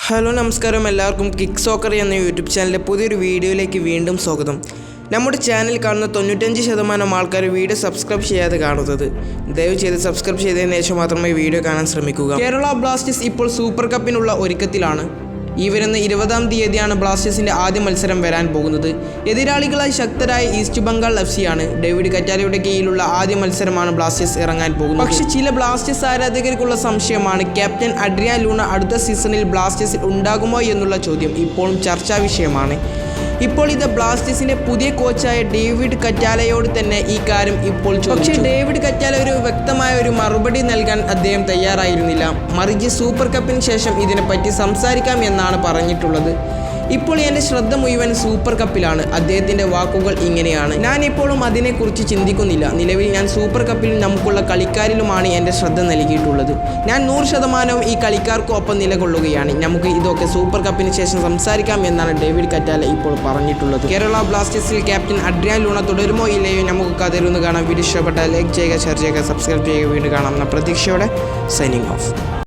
Hello നമസ്കാരം, എല്ലാവർക്കും kick soccer എന്ന യൂട്യൂബ് ചാനലിലെ പുതിയൊരു വീഡിയോയിലേക്ക് വീണ്ടും സ്വാഗതം. നമ്മുടെ ചാനൽ കാണുന്ന 95% ആൾക്കാർ വീഡിയോ സബ്സ്ക്രൈബ് ചെയ്യാതെ കാണുന്നത്. ദയവ് ചെയ്ത് സബ്സ്ക്രൈബ് ചെയ്തതിന് ശേഷം മാത്രമേ വീഡിയോ കാണാൻ ശ്രമിക്കുക. കേരള ബ്ലാസ്റ്റേഴ്സ് ഇപ്പോൾ സൂപ്പർ കപ്പിനുള്ള ഒരുക്കത്തിലാണ്. ഈ വരുന്ന 20-ാം തീയതിയാണ് ബ്ലാസ്റ്റേഴ്സിൻ്റെ ആദ്യ മത്സരം വരാൻ പോകുന്നത്. എതിരാളികളായി ശക്തരായ ഈസ്റ്റ് ബംഗാൾ FC ആണ്. ഡേവിഡ് കറ്റാലയുടെ കീഴിലുള്ള ആദ്യ മത്സരമാണ് ബ്ലാസ്റ്റേഴ്സ് ഇറങ്ങാൻ പോകുന്നത്. പക്ഷേ ചില ബ്ലാസ്റ്റേഴ്സ് ആരാധകർക്കുള്ള സംശയമാണ് ക്യാപ്റ്റൻ അഡ്രിയാൻ ലൂണ അടുത്ത സീസണിൽ ബ്ലാസ്റ്റേഴ്സിൽ ഉണ്ടാകുമോ എന്നുള്ള ചോദ്യം ഇപ്പോഴും ചർച്ചാ വിഷയമാണ്. ഇപ്പോൾ ഇത് ബ്ലാസ്റ്റേഴ്സിൻ്റെ പുതിയ കോച്ചായ ഡേവിഡ് കറ്റാലയോട് തന്നെ ഈ കാര്യം ഇപ്പോൾ ചോദിച്ചു. പക്ഷേ ഡേവിഡ് കറ്റാല ഒരു വ്യക്തമായ ഒരു മറുപടി നൽകാൻ അദ്ദേഹം തയ്യാറായിരുന്നില്ല. മറിച്ച് സൂപ്പർ കപ്പിന് ശേഷം ഇതിനെപ്പറ്റി സംസാരിക്കാം എന്നാണ് പറഞ്ഞിട്ടുള്ളത്. ഇപ്പോൾ എൻ്റെ ശ്രദ്ധ മുഴുവൻ സൂപ്പർ കപ്പിലാണ്. അദ്ദേഹത്തിൻ്റെ വാക്കുകൾ ഇങ്ങനെയാണ്: ഞാൻ ഇപ്പോഴും അതിനെക്കുറിച്ച് ചിന്തിക്കുന്നില്ല. നിലവിൽ ഞാൻ സൂപ്പർ കപ്പിൽ നമുക്കുള്ള കളിക്കാരിലുമാണ് എൻ്റെ ശ്രദ്ധ നൽകിയിട്ടുള്ളത്. ഞാൻ 100% ഈ കളിക്കാർക്കൊപ്പം നിലകൊള്ളുകയാണ്. നമുക്ക് ഇതൊക്കെ സൂപ്പർ കപ്പിന് ശേഷം സംസാരിക്കാം എന്നാണ് ഡേവിഡ് കറ്റാല ഇപ്പോൾ പറഞ്ഞിട്ടുള്ളത്. കേരള ബ്ലാസ്റ്റേഴ്സിൽ ക്യാപ്റ്റൻ അഡ്രിയാൻ ലൂണ തുടരുമോ ഇല്ലയോ നമുക്ക് കാത്തിരുന്ന് കാണാം. വീഡിയോ ഇഷ്ടപ്പെട്ടാൽ ലൈക്ക് ചെയ്യുക, ഷെയർ ചെയ്യുക, സബ്സ്ക്രൈബ് ചെയ്യുക. വീണ്ടും കാണാം എന്ന പ്രതീക്ഷയോടെ സൈനിങ് ഓഫ്.